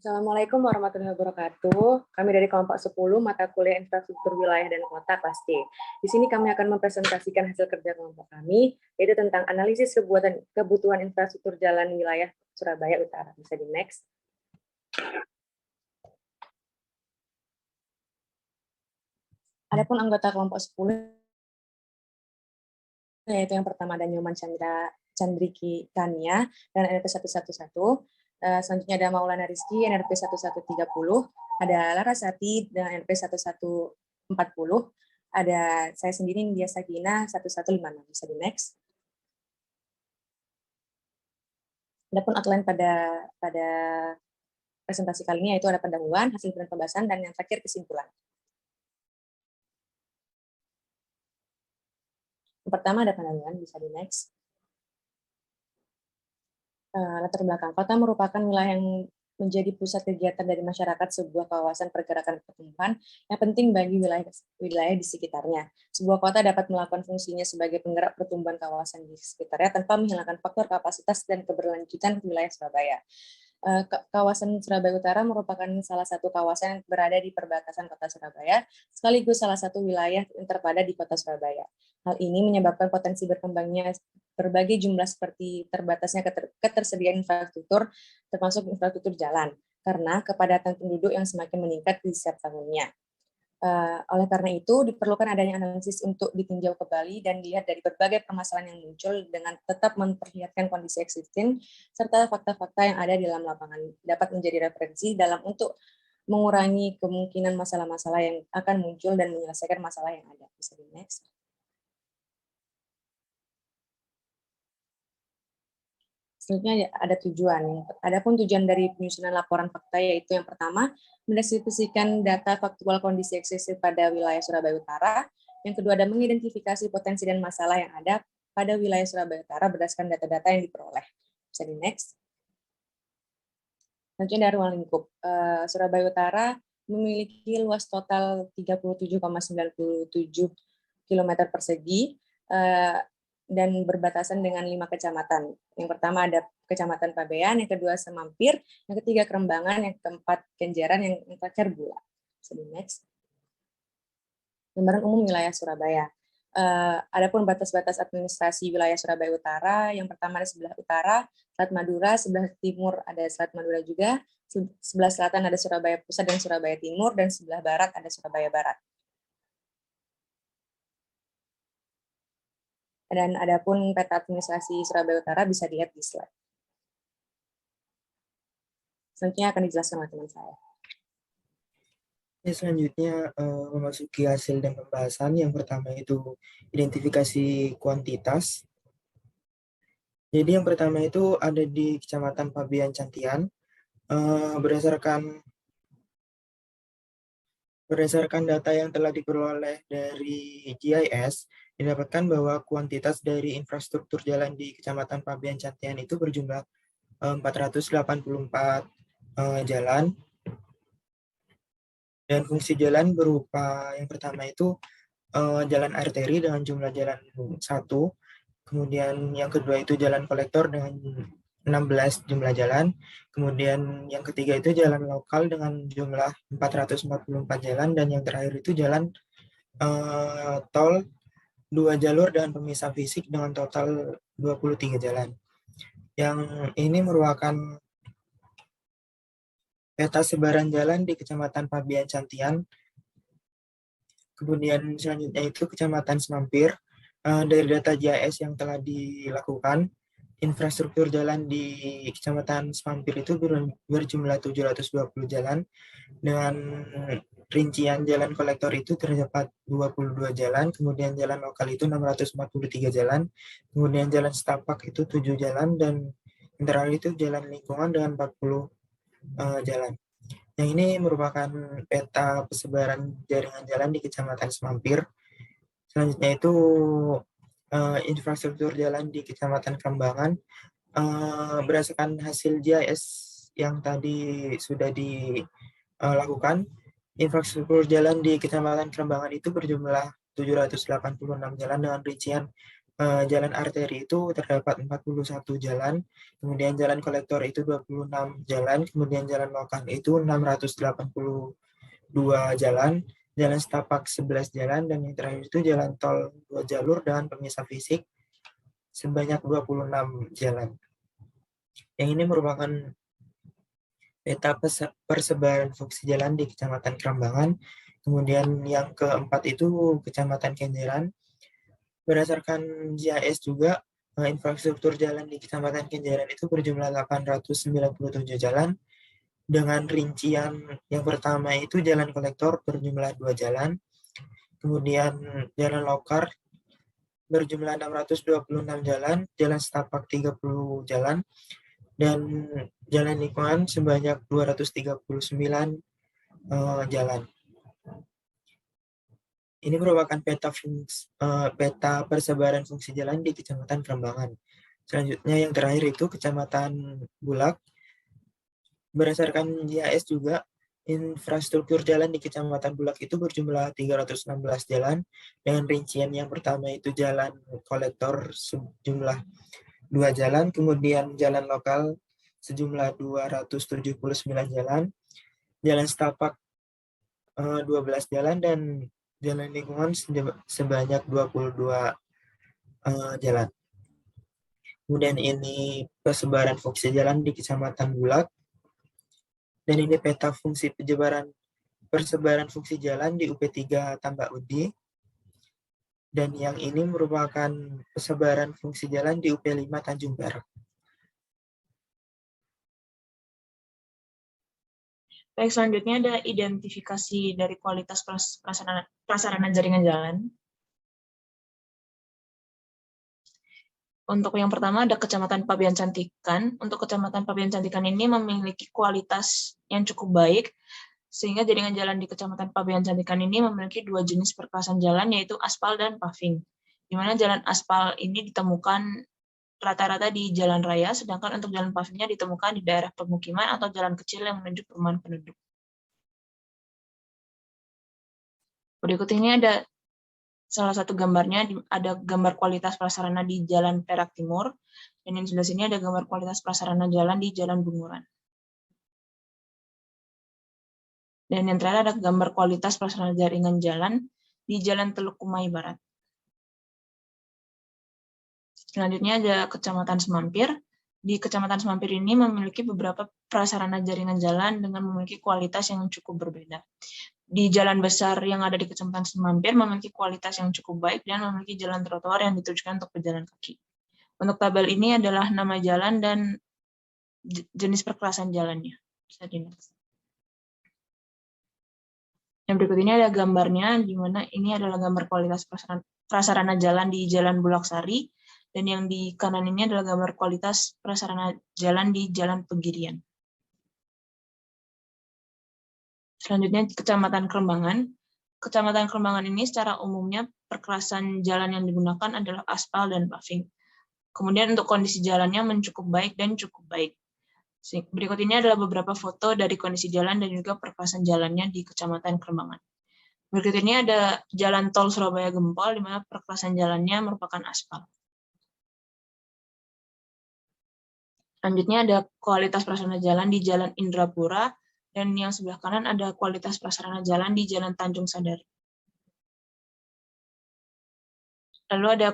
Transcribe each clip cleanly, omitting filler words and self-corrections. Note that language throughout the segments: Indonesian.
Assalamualaikum warahmatullahi wabarakatuh. Kami dari kelompok 10 mata kuliah infrastruktur wilayah dan kota kelas D. Di sini kami akan mempresentasikan hasil kerja kelompok kami, yaitu tentang analisis kebutuhan infrastruktur jalan wilayah Surabaya Utara. Bisa di next. Adapun anggota kelompok 10, yaitu yang pertama ada Nyoman Chandriki Tania dan NRP 111. Selanjutnya ada Maulana Rizky, NRP 1130. Ada Larasati dengan NRP 1140. Ada saya sendiri, Nindya Sakina, 1156. Bisa di next. Adapun outline pada presentasi kali ini yaitu ada pendahuluan, hasil pembahasan, dan yang terakhir kesimpulan. Yang pertama ada pendahuluan, bisa di next. Latar belakang. Kota merupakan wilayah yang menjadi pusat kegiatan dari masyarakat, sebuah kawasan pergerakan pertumbuhan yang penting bagi wilayah di sekitarnya. Sebuah kota dapat melakukan fungsinya sebagai penggerak pertumbuhan kawasan di sekitarnya tanpa menghilangkan faktor kapasitas dan keberlanjutan wilayah Surabaya. Kawasan Surabaya Utara merupakan salah satu kawasan yang berada di perbatasan kota Surabaya, sekaligus salah satu wilayah yang terpadat di kota Surabaya. Hal ini menyebabkan potensi berkembangnya berbagai jumlah seperti terbatasnya ketersediaan infrastruktur, termasuk infrastruktur jalan, karena kepadatan penduduk yang semakin meningkat di setiap tahunnya. Oleh karena itu, diperlukan adanya analisis untuk ditinjau kembali dan dilihat dari berbagai permasalahan yang muncul dengan tetap memperlihatkan kondisi existing, serta fakta-fakta yang ada di dalam lapangan dapat menjadi referensi dalam untuk mengurangi kemungkinan masalah-masalah yang akan muncul dan menyelesaikan masalah yang ada. Bisa di next. Selanjutnya ada tujuan. Adapun tujuan dari penyusunan laporan fakta yaitu yang pertama, mendeskripsikan data faktual kondisi eksisting pada wilayah Surabaya Utara. Yang kedua ada mengidentifikasi potensi dan masalah yang ada pada wilayah Surabaya Utara berdasarkan data-data yang diperoleh. Bisa di next. Selanjutnya dari ruang lingkup. Surabaya Utara memiliki luas total 37,97 km persegi, dan berbatasan dengan 5 kecamatan. Yang pertama ada Kecamatan Pabean, yang kedua Semampir, yang ketiga Kerembangan, yang keempat Kenjeran, yang terakhir Bula. Next. Gambaran umum wilayah Surabaya. Adapun batas-batas administrasi wilayah Surabaya Utara, yang pertama ada sebelah utara, Selat Madura, sebelah timur ada Selat Madura juga, sebelah selatan ada Surabaya Pusat dan Surabaya Timur, dan sebelah barat ada Surabaya Barat. Dan adapun peta administrasi Surabaya Utara bisa dilihat di slide. Selanjutnya akan dijelaskan oleh teman saya. Selanjutnya memasuki hasil dan pembahasan. Yang pertama itu identifikasi kuantitas. Jadi yang pertama itu ada di Kecamatan Pabean Cantian. Berdasarkan data yang telah diperoleh dari GIS, didapatkan bahwa kuantitas dari infrastruktur jalan di Kecamatan Pabean Cantian itu berjumlah 484 jalan. Dan fungsi jalan berupa yang pertama itu jalan arteri dengan jumlah jalan 1, kemudian yang kedua itu jalan kolektor dengan 16 jumlah jalan, kemudian yang ketiga itu jalan lokal dengan jumlah 444 jalan, dan yang terakhir itu jalan tol 2 jalur dan pemisah fisik dengan total 23 jalan. Yang ini merupakan peta sebaran jalan di Kecamatan Pabean Cantian. Kemudian selanjutnya itu Kecamatan Semampir. Dari data GIS yang telah dilakukan, infrastruktur jalan di Kecamatan Semampir itu berjumlah 720 jalan, dengan rincian jalan kolektor itu terdapat 22 jalan, kemudian jalan lokal itu 643 jalan, kemudian jalan setapak itu 7 jalan, dan yang terakhir itu jalan lingkungan dengan 40 jalan. Yang ini merupakan peta persebaran jaringan jalan di Kecamatan Semampir. Selanjutnya itu infrastruktur jalan di Kecamatan Kerembangan. Berdasarkan hasil GIS yang tadi sudah dilakukan, infrastruktur jalan di Kecamatan Kerembangan itu berjumlah 786 jalan dengan rincian jalan arteri itu terdapat 41 jalan, kemudian jalan kolektor itu 26 jalan, kemudian jalan lokal itu 682 jalan, jalan setapak 11 jalan, dan yang terakhir itu jalan tol 2 jalur dengan pemisah fisik sebanyak 26 jalan. Yang ini merupakan peta persebaran fungsi jalan di Kecamatan Kerambangan. Kemudian yang keempat itu Kecamatan Kenjeran. Berdasarkan GIS juga, infrastruktur jalan di Kecamatan Kenjeran itu berjumlah 897 jalan, dengan rincian yang pertama itu jalan kolektor berjumlah 2 jalan, kemudian jalan lokal berjumlah 626 jalan, jalan setapak 30 jalan, dan jalan lingkungan sebanyak 239 jalan. Ini merupakan peta persebaran fungsi jalan di Kecamatan Kerambangan. Selanjutnya yang terakhir itu Kecamatan Bulak. Berdasarkan GIS juga, infrastruktur jalan di Kecamatan Bulak itu berjumlah 316 jalan, dengan rincian yang pertama itu jalan kolektor sejumlah 2 jalan, kemudian jalan lokal sejumlah 279 jalan, jalan setapak 12 jalan, dan jalan lingkungan sebanyak 22 jalan. Kemudian ini persebaran fungsi jalan di Kecamatan Bulak. Dan ini peta fungsi persebaran fungsi jalan di UP3 Tambak Udi. Dan yang ini merupakan persebaran fungsi jalan di UP5 Tanjung Perak. Baik, selanjutnya ada identifikasi dari kualitas prasarana jaringan jalan. Untuk yang pertama ada Kecamatan Pabean Cantikan. Untuk Kecamatan Pabean Cantikan ini memiliki kualitas yang cukup baik, sehingga jaringan jalan di Kecamatan Pabean Cantikan ini memiliki 2 jenis perkelasan jalan, yaitu aspal dan paving. Di mana jalan aspal ini ditemukan rata-rata di jalan raya, sedangkan untuk jalan pavingnya ditemukan di daerah pemukiman atau jalan kecil yang menuju perumahan penduduk. Berikut ini ada salah satu gambarnya, ada gambar kualitas prasarana di Jalan Perak Timur, dan yang sebelah sini ada gambar kualitas prasarana jalan di Jalan Bunguran. Dan yang terakhir ada gambar kualitas prasarana jaringan jalan di Jalan Teluk Kumai Barat. Selanjutnya ada Kecamatan Semampir. Di Kecamatan Semampir ini memiliki beberapa prasarana jaringan jalan dengan memiliki kualitas yang cukup berbeda. Di jalan besar yang ada di Kecamatan Semampir memiliki kualitas yang cukup baik dan memiliki jalan trotoar yang ditujukan untuk pejalan kaki. Untuk tabel ini adalah nama jalan dan jenis perkelasan jalannya. Bisa dilihat. Yang berikut ini ada gambarnya, di mana ini adalah gambar kualitas prasarana jalan di Jalan Bulaksari, dan yang di kanan ini adalah gambar kualitas prasarana jalan di Jalan Pegirian. Selanjutnya Kecamatan Kerembangan. Kecamatan Kerembangan ini secara umumnya perkelasan jalan yang digunakan adalah aspal dan paving. Kemudian untuk kondisi jalannya mencukup baik dan cukup baik. Berikut ini adalah beberapa foto dari kondisi jalan dan juga perkelasan jalannya di Kecamatan Kerembangan. Berikut ini ada Jalan Tol Surabaya Gempol, di mana perkelasan jalannya merupakan aspal. Selanjutnya ada kualitas prasarana jalan di Jalan Indrapura, dan yang sebelah kanan ada kualitas prasarana jalan di Jalan Tanjung Sandari. Lalu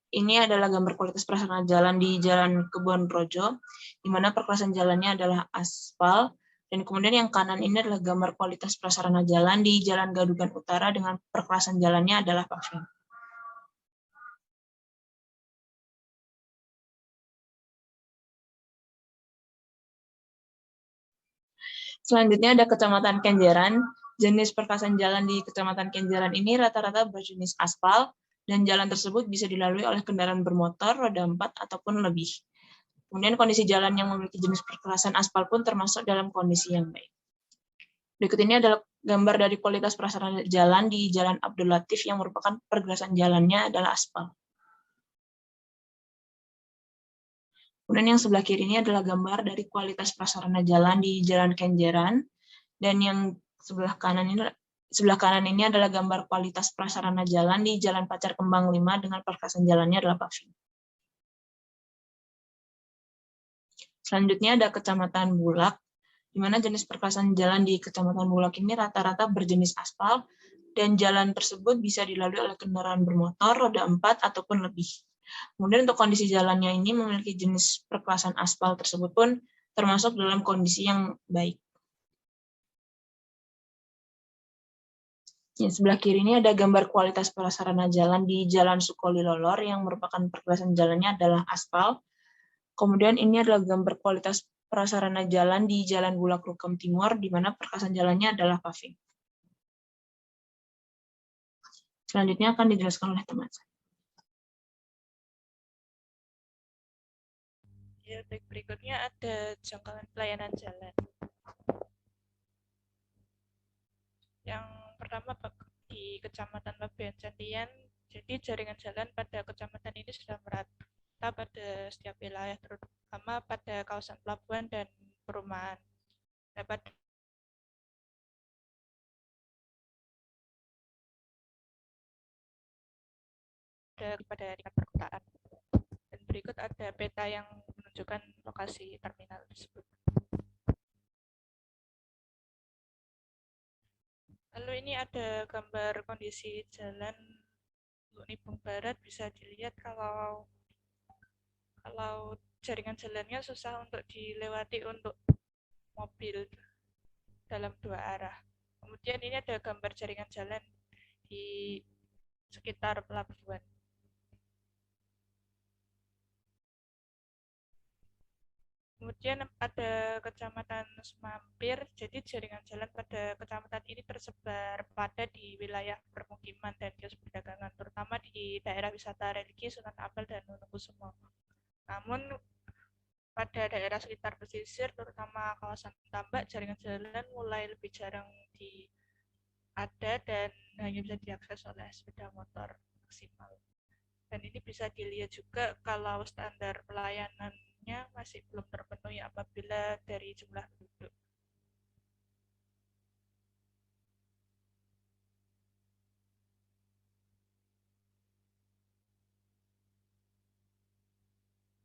ini adalah gambar kualitas prasarana jalan di Jalan Kebon Rojo, di mana perkelasan jalannya adalah aspal, dan kemudian yang kanan ini adalah gambar kualitas prasarana jalan di Jalan Gadugan Utara dengan perkelasan jalannya adalah paving. Selanjutnya ada Kecamatan Kenjeran. Jenis perkelasan jalan di Kecamatan Kenjeran ini rata-rata berjenis aspal, dan jalan tersebut bisa dilalui oleh kendaraan bermotor, roda 4, ataupun lebih. Kemudian kondisi jalan yang memiliki jenis perkelasan aspal pun termasuk dalam kondisi yang baik. Berikut ini adalah gambar dari kualitas prasarana jalan di Jalan Abdul Latif yang merupakan pergerasan jalannya adalah aspal. Kemudian yang sebelah kiri ini adalah gambar dari kualitas prasarana jalan di Jalan Kenjeran, dan yang sebelah kanan ini sebelah kanan ini adalah gambar kualitas prasarana jalan di Jalan Pacar Kembang 5 dengan perkasan jalannya adalah paving. Selanjutnya ada Kecamatan Bulak, di mana jenis perkasan jalan di Kecamatan Bulak ini rata-rata berjenis aspal, dan jalan tersebut bisa dilalui oleh kendaraan bermotor, roda 4, ataupun lebih. Kemudian untuk kondisi jalannya ini memiliki jenis perkelasan aspal tersebut pun termasuk dalam kondisi yang baik. Yang sebelah kiri ini ada gambar kualitas prasarana jalan di Jalan Sukoli Lolor yang merupakan perkelasan jalannya adalah aspal. Kemudian ini adalah gambar kualitas prasarana jalan di Jalan Bulak Rukam Timur, di mana perkasan jalannya adalah paving. Selanjutnya akan dijelaskan oleh teman saya. Ya, baik, berikutnya ada jangkauan pelayanan jalan. Yang pertama di Kecamatan Pabean Cantian, jadi jaringan jalan pada kecamatan ini sudah merata pada setiap wilayah, terutama pada kawasan pelabuhan dan perumahan. Dapat pada tingkat perkotaan. Dan berikut ada peta yang menunjukkan lokasi terminal tersebut. Lalu ini ada gambar kondisi jalan Nibung Barat. Bisa dilihat kalau jaringan jalannya susah untuk dilewati untuk mobil dalam 2 arah. Kemudian ini ada gambar jaringan jalan di sekitar pelabuhan. Kemudian ada Kecamatan Semampir, jadi jaringan jalan pada kecamatan ini tersebar padat di wilayah permukiman dan kios perdagangan, terutama di daerah wisata religi Sunan Ampel dan Wonokusumo. Namun pada daerah sekitar pesisir, terutama kawasan tambak, jaringan jalan mulai lebih jarang ada dan hanya bisa diakses oleh sepeda motor maksimal. Dan ini bisa dilihat juga kalau standar pelayanannya masih belum terpenuhi apabila dari jumlah penduduk.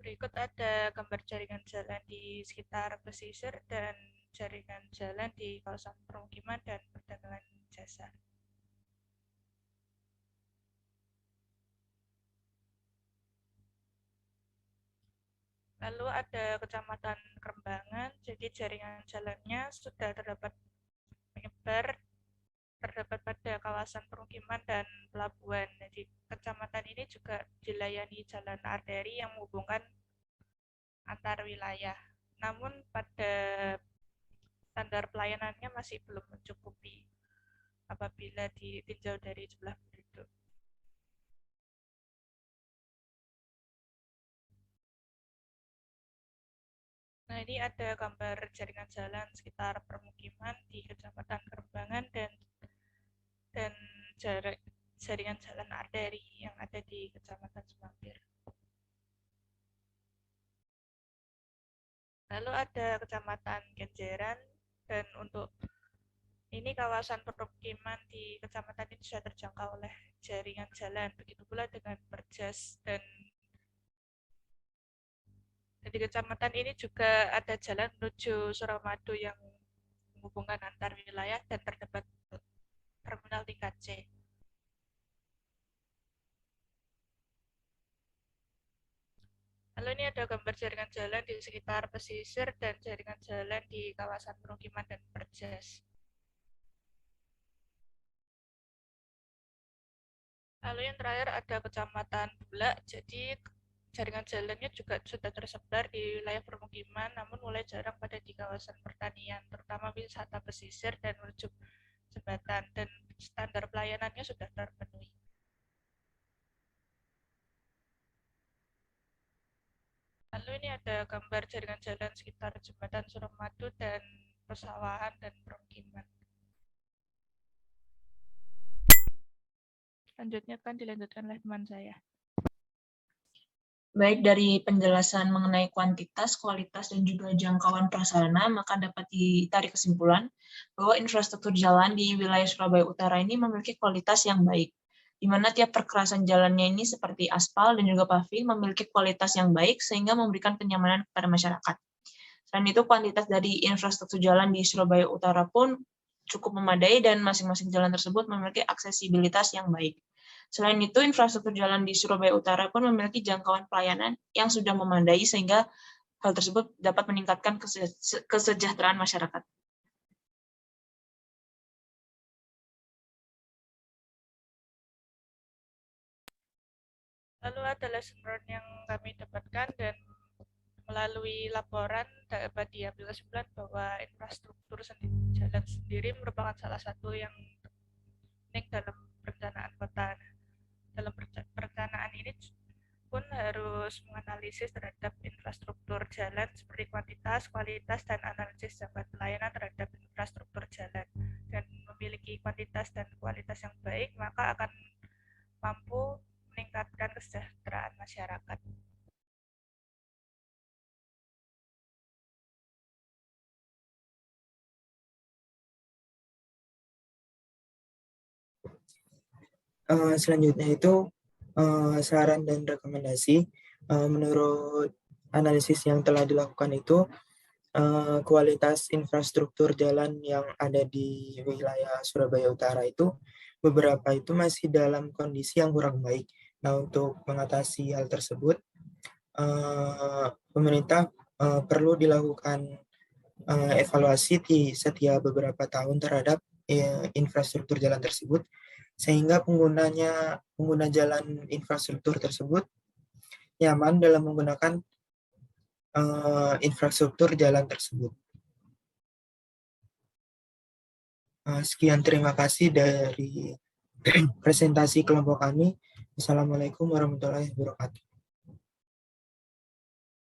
Berikut ada gambar jaringan jalan di sekitar pesisir dan jaringan jalan di kawasan permukiman dan perdagangan jasa. Lalu ada Kecamatan Kerembangan, jadi jaringan jalannya sudah terdapat menyebar terdapat pada kawasan permukiman dan pelabuhan. Jadi kecamatan ini juga dilayani jalan arteri yang menghubungkan antar wilayah. Namun pada standar pelayanannya masih belum mencukupi apabila ditinjau dari jumlah penduduk. Nah, ini ada gambar jaringan jalan sekitar permukiman di Kecamatan Kerembangan dan jaringan jalan arteri yang ada di Kecamatan Semampir. Lalu ada Kecamatan Kenjeran, dan untuk ini kawasan permukiman di kecamatan ini sudah terjangkau oleh jaringan jalan. Begitu pula dengan Perjas, dan di kecamatan ini juga ada jalan menuju Suramadu yang menghubungkan antar wilayah dan terdapat terminal tingkat C. Lalu ini ada gambar jaringan jalan di sekitar pesisir dan jaringan jalan di kawasan permukiman dan Perjas. Lalu yang terakhir ada Kecamatan Bulak, jadi jaringan jalannya juga sudah tersebar di wilayah permukiman, namun mulai jarang pada di kawasan pertanian, terutama wisata pesisir dan menuju jembatan, dan standar pelayanannya sudah terpenuhi. Lalu ini ada gambar jaringan jalan sekitar jembatan Suramadu dan persawahan dan permukiman. Selanjutnya akan dilanjutkan oleh teman saya. Baik dari penjelasan mengenai kuantitas, kualitas, dan juga jangkauan prasarana, maka dapat ditarik kesimpulan bahwa infrastruktur jalan di wilayah Surabaya Utara ini memiliki kualitas yang baik, di mana tiap perkerasan jalannya ini seperti aspal dan juga paving memiliki kualitas yang baik sehingga memberikan kenyamanan kepada masyarakat. Selain itu, kuantitas dari infrastruktur jalan di Surabaya Utara pun cukup memadai dan masing-masing jalan tersebut memiliki aksesibilitas yang baik. Selain itu, infrastruktur jalan di Surabaya Utara pun memiliki jangkauan pelayanan yang sudah memadai sehingga hal tersebut dapat meningkatkan kesejahteraan masyarakat. Lalu ada lesson learned yang kami dapatkan dan melalui laporan dapat diambil kesimpulan bahwa infrastruktur jalan sendiri merupakan salah satu yang penting dalam perencanaan kota. Dalam perencanaan ini pun harus menganalisis terhadap infrastruktur jalan seperti kuantitas, kualitas, dan analisis jangkauan pelayanan terhadap infrastruktur jalan. Dan memiliki kuantitas dan kualitas yang baik, maka akan mampu meningkatkan kesejahteraan masyarakat. Selanjutnya itu saran dan rekomendasi. Menurut analisis yang telah dilakukan itu, kualitas infrastruktur jalan yang ada di wilayah Surabaya Utara itu beberapa itu masih dalam kondisi yang kurang baik. Nah, untuk mengatasi hal tersebut, pemerintah perlu dilakukan evaluasi di setiap beberapa tahun terhadap infrastruktur jalan tersebut, sehingga pengguna jalan infrastruktur tersebut nyaman dalam menggunakan infrastruktur jalan tersebut. Sekian, terima kasih dari presentasi kelompok kami. Assalamualaikum warahmatullahi wabarakatuh.